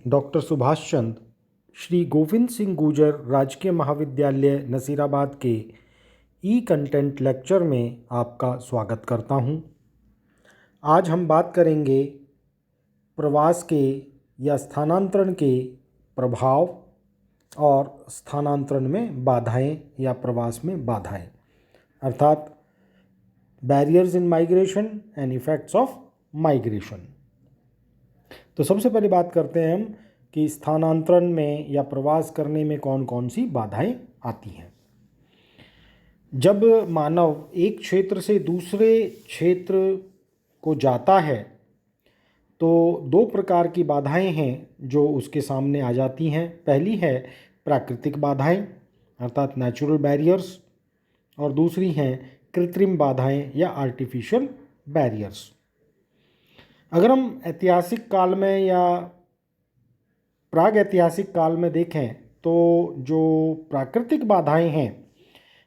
Doctor Subhash Chandra Shri Govind Singh Gurjar राजकीय महाविद्यालय नसीराबाद के ई कंटेंट लेक्चर में आपका स्वागत करता हूं। आज हम बात करेंगे प्रवास के या स्थानांतरण के प्रभाव और स्थानांतरण में बाधाएं या प्रवास में बाधाएं, अर्थात barriers in migration and effects of migration. तो सबसे पहले बात करते हैं हम कि स्थानांतरण में या प्रवास करने में कौन कौन सी बाधाएं आती हैं। जब मानव एक क्षेत्र से दूसरे क्षेत्र को जाता है तो दो प्रकार की बाधाएं हैं जो उसके सामने आ जाती हैं। पहली है प्राकृतिक बाधाएं अर्थात नेचुरल बैरियर्स, और दूसरी हैं कृत्रिम बाधाएं या आर्टिफिशियल बैरियर्स। अगर हम ऐतिहासिक काल में या प्राग ऐतिहासिक काल में देखें तो जो प्राकृतिक बाधाएं हैं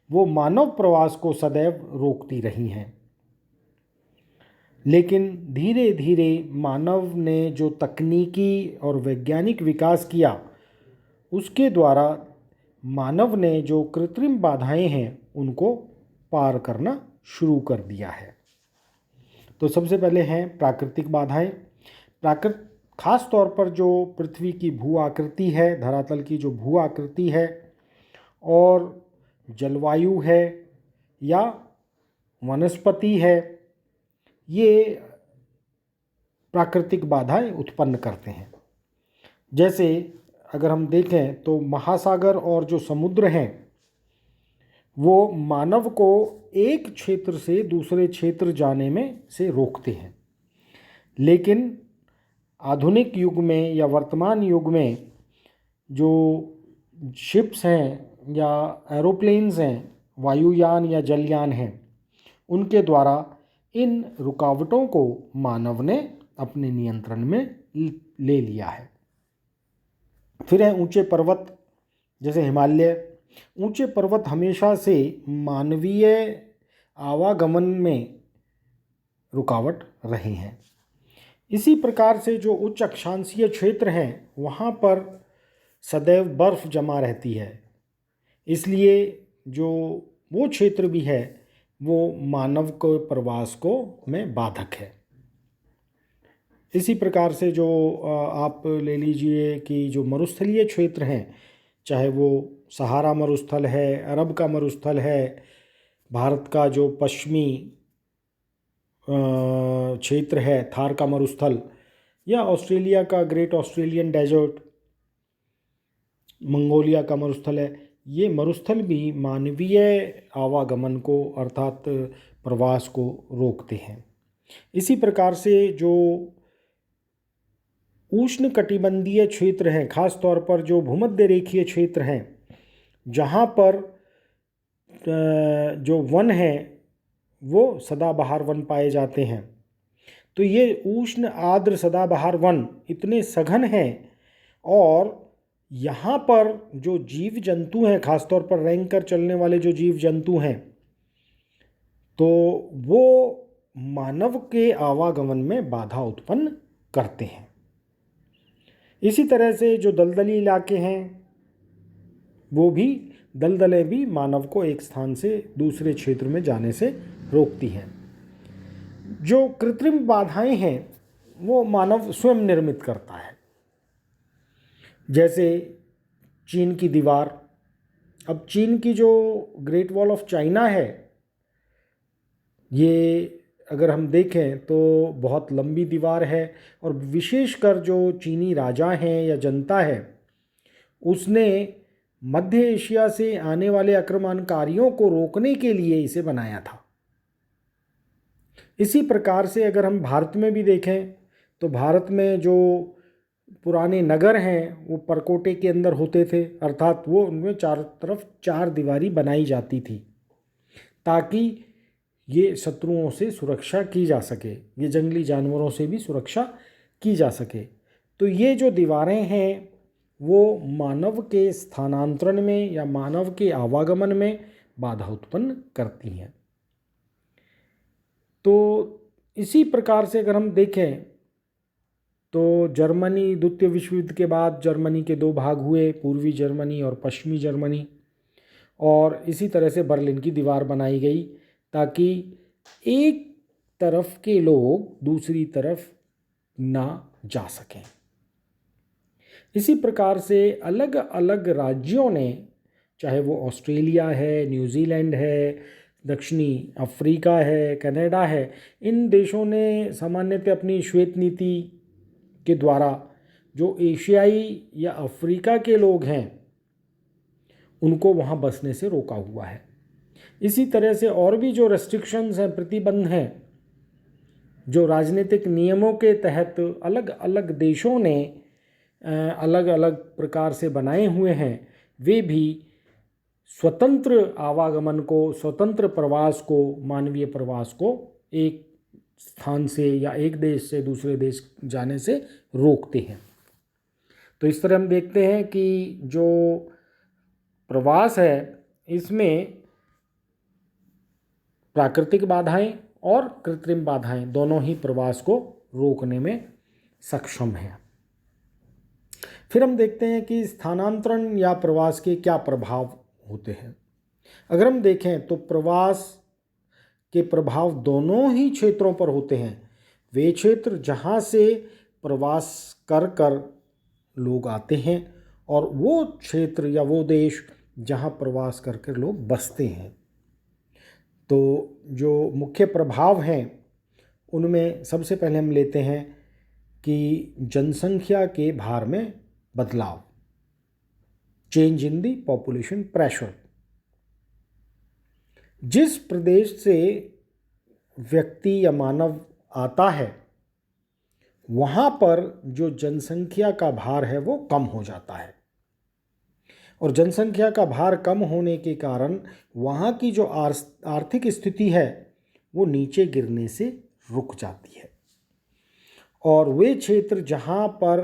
वो मानव प्रवास को सदैव रोकती रही हैं, लेकिन धीरे धीरे मानव ने जो तकनीकी और वैज्ञानिक विकास किया उसके द्वारा मानव ने जो कृत्रिम बाधाएं हैं उनको पार करना शुरू कर दिया है। तो सबसे पहले हैं प्राकृतिक बाधाएं। खास तौर पर जो पृथ्वी की भू आकृति है, धरातल की जो भू आकृति है और जलवायु है या वनस्पति है, ये प्राकृतिक बाधाएं उत्पन्न करते हैं। जैसे अगर हम देखें तो महासागर और जो समुद्र हैं वो मानव को एक क्षेत्र से दूसरे क्षेत्र जाने में से रोकते हैं, लेकिन आधुनिक युग में या वर्तमान युग में जो शिप्स हैं या एरोप्लेन्स हैं, वायुयान या जलयान हैं, उनके द्वारा इन रुकावटों को मानव ने अपने नियंत्रण में ले लिया है। फिर हैं ऊंचे पर्वत जैसे हिमालय। ऊंचे पर्वत हमेशा से मानवीय आवागमन में रुकावट रहे हैं। इसी प्रकार से जो उच्च अक्षांशीय क्षेत्र हैं वहाँ पर सदैव बर्फ़ जमा रहती है, इसलिए जो वो क्षेत्र भी है वो मानव के प्रवास को में बाधक है। इसी प्रकार से जो आप ले लीजिए कि जो मरुस्थलीय क्षेत्र हैं, चाहे वो सहारा मरुस्थल है, अरब का मरुस्थल है, भारत का जो पश्चिमी क्षेत्र है थार का मरुस्थल, या ऑस्ट्रेलिया का ग्रेट ऑस्ट्रेलियन डेजर्ट, मंगोलिया का मरुस्थल है, ये मरुस्थल भी मानवीय आवागमन को अर्थात प्रवास को रोकते हैं। इसी प्रकार से जो उष्ण कटिबंधीय क्षेत्र हैं, खास तौर पर जो भूमध्य रेखीय क्षेत्र हैं, जहाँ पर जो वन है वो सदाबहार वन पाए जाते हैं, तो ये उष्ण आर्द्र सदाबहार वन इतने सघन हैं और यहाँ पर जो जीव जंतु हैं, खासतौर पर रेंग कर चलने वाले जो जीव जंतु हैं, तो वो मानव के आवागमन में बाधा उत्पन्न करते हैं। इसी तरह से जो दलदली इलाके हैं वो भी दलदलें भी मानव को एक स्थान से दूसरे क्षेत्र में जाने से रोकती हैं। जो कृत्रिम बाधाएं हैं वो मानव स्वयं निर्मित करता है, जैसे चीन की दीवार। अब चीन की जो ग्रेट वॉल ऑफ चाइना है, ये अगर हम देखें तो बहुत लंबी दीवार है और विशेषकर जो चीनी राजा हैं या जनता है उसने मध्य एशिया से आने वाले आक्रमणकारियों को रोकने के लिए इसे बनाया था। इसी प्रकार से अगर हम भारत में भी देखें तो भारत में जो पुराने नगर हैं वो परकोटे के अंदर होते थे, अर्थात वो उनमें चारों तरफ चार दीवारी बनाई जाती थी ताकि ये शत्रुओं से सुरक्षा की जा सके, ये जंगली जानवरों से भी सुरक्षा की जा सके। तो ये जो दीवारें हैं वो मानव के स्थानांतरण में या मानव के आवागमन में बाधा उत्पन्न करती हैं। तो इसी प्रकार से अगर हम देखें तो जर्मनी द्वितीय विश्व युद्ध के बाद जर्मनी के दो भाग हुए, पूर्वी जर्मनी और पश्चिमी जर्मनी, और इसी तरह से बर्लिन की दीवार बनाई गई ताकि एक तरफ के लोग दूसरी तरफ ना जा सकें। इसी प्रकार से अलग अलग राज्यों ने, चाहे वो ऑस्ट्रेलिया है, न्यूजीलैंड है, दक्षिणी अफ्रीका है, कनाडा है, इन देशों ने सामान्यतः अपनी श्वेत नीति के द्वारा जो एशियाई या अफ्रीका के लोग हैं उनको वहाँ बसने से रोका हुआ है। इसी तरह से और भी जो रेस्ट्रिक्शंस हैं, प्रतिबंध हैं, जो राजनीतिक नियमों के तहत अलग अलग देशों ने अलग अलग प्रकार से बनाए हुए हैं, वे भी स्वतंत्र आवागमन को, स्वतंत्र प्रवास को, मानवीय प्रवास को एक स्थान से या एक देश से दूसरे देश जाने से रोकते हैं। तो इस तरह हम देखते हैं कि जो प्रवास है इसमें प्राकृतिक बाधाएं और कृत्रिम बाधाएं दोनों ही प्रवास को रोकने में सक्षम हैं। फिर हम देखते हैं कि स्थानांतरण या प्रवास के क्या प्रभाव होते हैं। अगर हम देखें तो प्रवास के प्रभाव दोनों ही क्षेत्रों पर होते हैं। वे क्षेत्र जहाँ से प्रवास कर कर लोग आते हैं और वो क्षेत्र या वो देश जहाँ प्रवास कर कर लोग बसते हैं। तो जो मुख्य प्रभाव हैं उनमें सबसे पहले हम लेते हैं कि जनसंख्या के भार में बदलाव, change in the population pressure. जिस प्रदेश से व्यक्ति या मानव आता है वहाँ पर जो जनसंख्या का भार है वो कम हो जाता है, और जनसंख्या का भार कम होने के कारण वहाँ की जो आर्थिक स्थिति है वो नीचे गिरने से रुक जाती है, और वे क्षेत्र जहाँ पर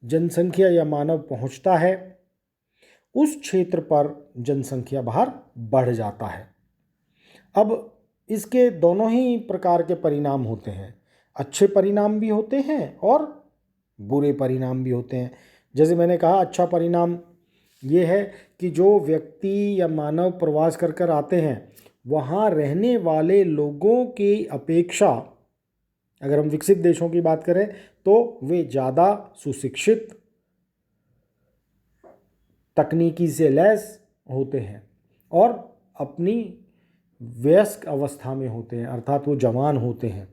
जनसंख्या या मानव पहुँचता है उस क्षेत्र पर जनसंख्या भार बढ़ जाता है। अब इसके दोनों ही प्रकार के परिणाम होते हैं, अच्छे परिणाम भी होते हैं और बुरे परिणाम भी होते हैं। जैसे मैंने कहा, अच्छा परिणाम ये है कि जो व्यक्ति या मानव प्रवास कर कर आते हैं वहाँ रहने वाले लोगों की अपेक्षा, अगर हम विकसित देशों की बात करें तो वे ज़्यादा सुशिक्षित, तकनीकी से लैस होते हैं और अपनी वयस्क अवस्था में होते हैं, अर्थात वो जवान होते हैं।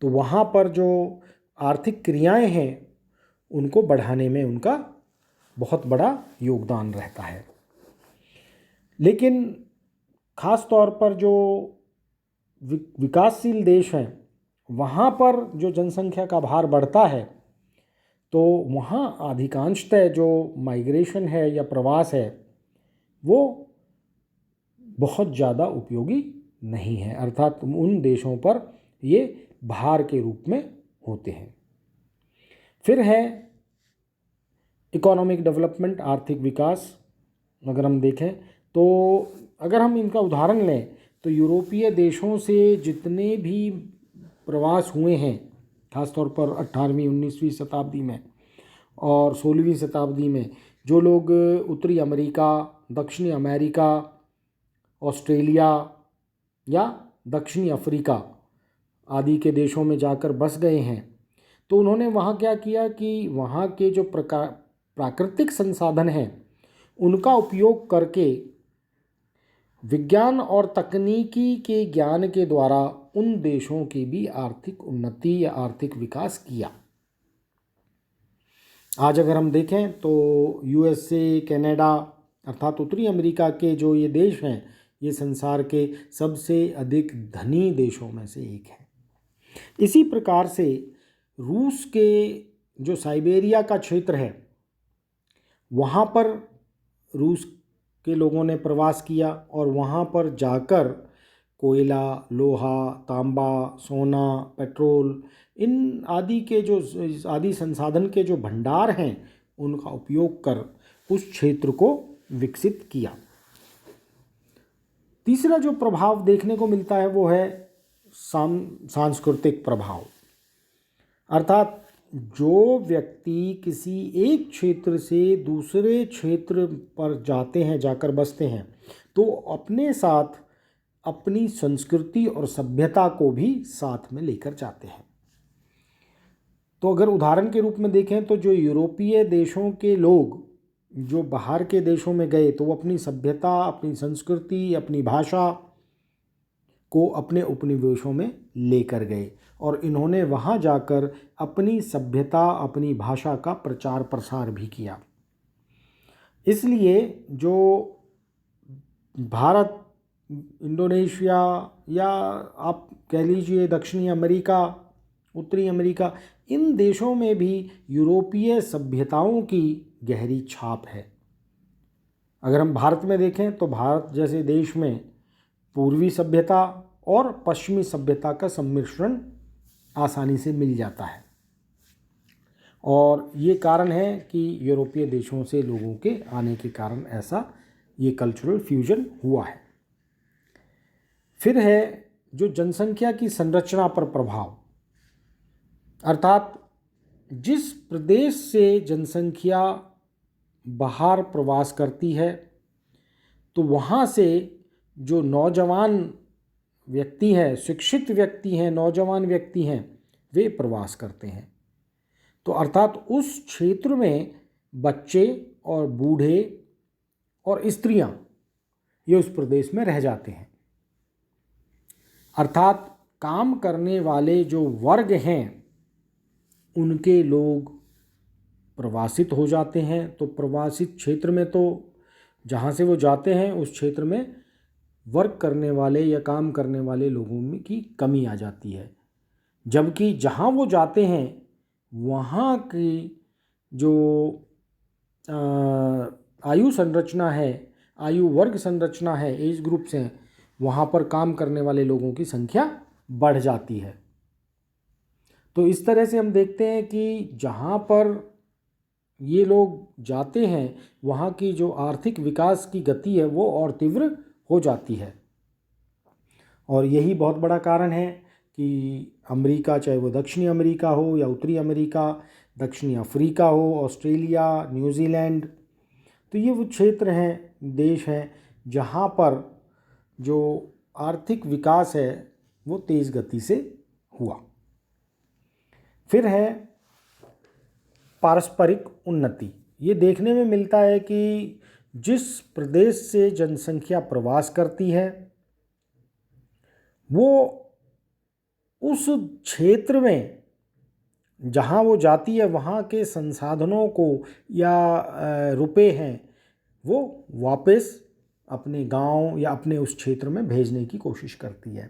तो वहाँ पर जो आर्थिक क्रियाएं हैं उनको बढ़ाने में उनका बहुत बड़ा योगदान रहता है। लेकिन ख़ास तौर पर जो विकासशील देश हैं वहाँ पर जो जनसंख्या का भार बढ़ता है तो वहाँ अधिकांशतः जो माइग्रेशन है या प्रवास है वो बहुत ज़्यादा उपयोगी नहीं है, अर्थात उन देशों पर ये भार के रूप में होते हैं। फिर है इकोनॉमिक डेवलपमेंट, आर्थिक विकास। अगर हम देखें तो अगर हम इनका उदाहरण लें तो यूरोपीय देशों से जितने भी प्रवास हुए हैं, खासतौर पर 18वीं 19वीं शताब्दी में और 16वीं शताब्दी में, जो लोग उत्तरी अमेरिका, दक्षिणी अमेरिका, ऑस्ट्रेलिया या दक्षिणी अफ्रीका आदि के देशों में जाकर बस गए हैं, तो उन्होंने वहाँ क्या किया कि वहाँ के जो प्राकृतिक संसाधन हैं उनका उपयोग करके विज्ञान और तकनीकी के ज्ञान के द्वारा उन देशों की भी आर्थिक उन्नति या आर्थिक विकास किया। आज अगर हम देखें तो यूएसए, कनाडा अर्थात उत्तरी अमेरिका के जो ये देश हैं ये संसार के सबसे अधिक धनी देशों में से एक है। इसी प्रकार से रूस के जो साइबेरिया का क्षेत्र है वहाँ पर रूस के लोगों ने प्रवास किया और वहाँ पर जाकर कोयला, लोहा, तांबा, सोना, पेट्रोल, इन आदि के जो आदि संसाधन के जो भंडार हैं उनका उपयोग कर उस क्षेत्र को विकसित किया। तीसरा जो प्रभाव देखने को मिलता है वो है सांस्कृतिक प्रभाव, अर्थात जो व्यक्ति किसी एक क्षेत्र से दूसरे क्षेत्र पर जाते हैं, जाकर बसते हैं, तो अपने साथ अपनी संस्कृति और सभ्यता को भी साथ में लेकर जाते हैं। तो अगर उदाहरण के रूप में देखें तो जो यूरोपीय देशों के लोग जो बाहर के देशों में गए तो वो अपनी सभ्यता, अपनी संस्कृति, अपनी भाषा को अपने उपनिवेशों में लेकर गए और इन्होंने वहाँ जाकर अपनी सभ्यता, अपनी भाषा का प्रचार प्रसार भी किया। इसलिए जो भारत, इंडोनेशिया या आप कह लीजिए दक्षिणी अमेरिका, उत्तरी अमेरिका, इन देशों में भी यूरोपीय सभ्यताओं की गहरी छाप है। अगर हम भारत में देखें तो भारत जैसे देश में पूर्वी सभ्यता और पश्चिमी सभ्यता का सम्मिश्रण आसानी से मिल जाता है और ये कारण है कि यूरोपीय देशों से लोगों के आने के कारण ऐसा ये कल्चरल फ्यूजन हुआ है। फिर है जो जनसंख्या की संरचना पर प्रभाव, अर्थात जिस प्रदेश से जनसंख्या बाहर प्रवास करती है तो वहाँ से जो नौजवान व्यक्ति हैं, शिक्षित व्यक्ति हैं, नौजवान व्यक्ति हैं, वे प्रवास करते हैं। तो अर्थात उस क्षेत्र में बच्चे और बूढ़े और स्त्रियां ये उस प्रदेश में रह जाते हैं। अर्थात काम करने वाले जो वर्ग हैं उनके लोग प्रवासित हो जाते हैं। तो प्रवासित क्षेत्र में तो जहाँ से वो जाते हैं उस क्षेत्र में वर्क करने वाले या काम करने वाले लोगों में की कमी आ जाती है, जबकि जहाँ वो जाते हैं वहाँ की जो आयु संरचना है, आयु वर्ग संरचना है, एज ग्रुप्स हैं, वहाँ पर काम करने वाले लोगों की संख्या बढ़ जाती है। तो इस तरह से हम देखते हैं कि जहाँ पर ये लोग जाते हैं वहाँ की जो आर्थिक विकास की गति है वो और तीव्र हो जाती है। और यही बहुत बड़ा कारण है कि अमेरिका, चाहे वो दक्षिणी अमेरिका हो या उत्तरी अमेरिका, दक्षिणी अफ्रीका हो, ऑस्ट्रेलिया, न्यूजीलैंड, तो ये वो क्षेत्र हैं, देश हैं जहाँ पर जो आर्थिक विकास है वो तेज़ गति से हुआ। फिर है पारस्परिक उन्नति। ये देखने में मिलता है कि जिस प्रदेश से जनसंख्या प्रवास करती है वो उस क्षेत्र में जहाँ वो जाती है वहाँ के संसाधनों को या रुपए हैं वो वापस अपने गांव या अपने उस क्षेत्र में भेजने की कोशिश करती है।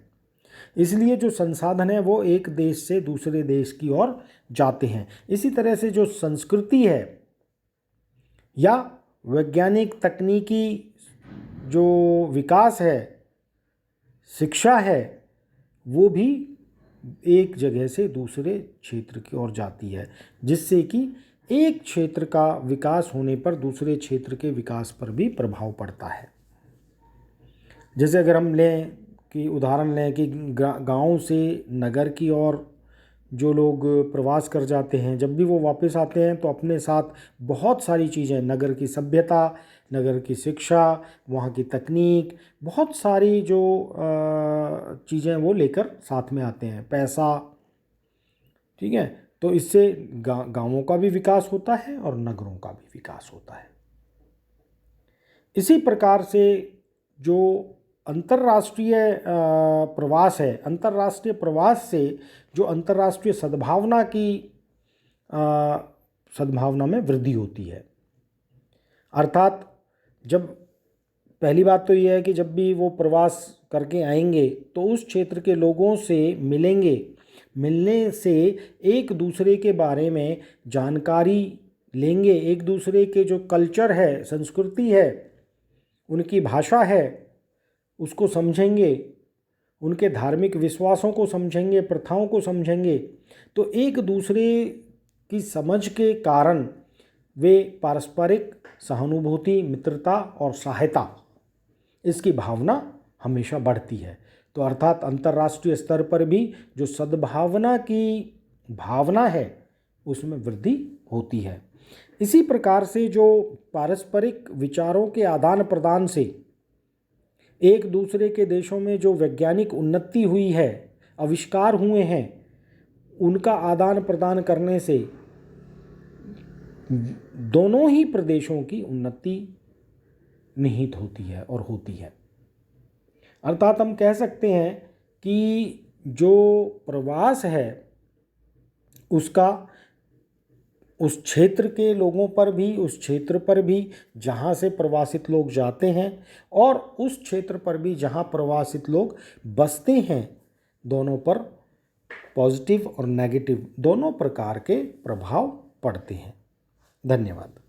इसलिए जो संसाधन है वो एक देश से दूसरे देश की ओर जाते हैं। इसी तरह से जो संस्कृति है या वैज्ञानिक तकनीकी जो विकास है, शिक्षा है, वो भी एक जगह से दूसरे क्षेत्र की ओर जाती है, जिससे कि एक क्षेत्र का विकास होने पर दूसरे क्षेत्र के विकास पर भी प्रभाव पड़ता है। जैसे अगर हम लें कि उदाहरण लें कि गांव से नगर की ओर जो लोग प्रवास कर जाते हैं, जब भी वो वापस आते हैं तो अपने साथ बहुत सारी चीज़ें, नगर की सभ्यता, नगर की शिक्षा, वहाँ की तकनीक, बहुत सारी जो चीज़ें वो लेकर साथ में आते हैं, पैसा, ठीक है। तो इससे गांवों का भी विकास होता है और नगरों का भी विकास होता है। इसी प्रकार से जो अंतर्राष्ट्रीय प्रवास है, अंतर्राष्ट्रीय प्रवास से जो अंतर्राष्ट्रीय सद्भावना में वृद्धि होती है। अर्थात जब पहली बात तो यह है कि जब भी वो प्रवास करके आएंगे तो उस क्षेत्र के लोगों से मिलेंगे, मिलने से एक दूसरे के बारे में जानकारी लेंगे, एक दूसरे के जो कल्चर है, संस्कृति है, उनकी भाषा है, उसको समझेंगे, उनके धार्मिक विश्वासों को समझेंगे, प्रथाओं को समझेंगे। तो एक दूसरे की समझ के कारण वे पारस्परिक सहानुभूति, मित्रता और सहायता, इसकी भावना हमेशा बढ़ती है। तो अर्थात अंतर्राष्ट्रीय स्तर पर भी जो सद्भावना की भावना है उसमें वृद्धि होती है। इसी प्रकार से जो पारस्परिक विचारों के आदान प्रदान से एक दूसरे के देशों में जो वैज्ञानिक उन्नति हुई है, आविष्कार हुए हैं, उनका आदान प्रदान करने से दोनों ही प्रदेशों की उन्नति निहित होती है और होती है। अर्थात हम कह सकते हैं कि जो प्रवास है उसका उस क्षेत्र के लोगों पर भी, उस क्षेत्र पर भी जहाँ से प्रवासित लोग जाते हैं, और उस क्षेत्र पर भी जहाँ प्रवासित लोग बसते हैं, दोनों पर पॉजिटिव और नेगेटिव दोनों प्रकार के प्रभाव पड़ते हैं। धन्यवाद।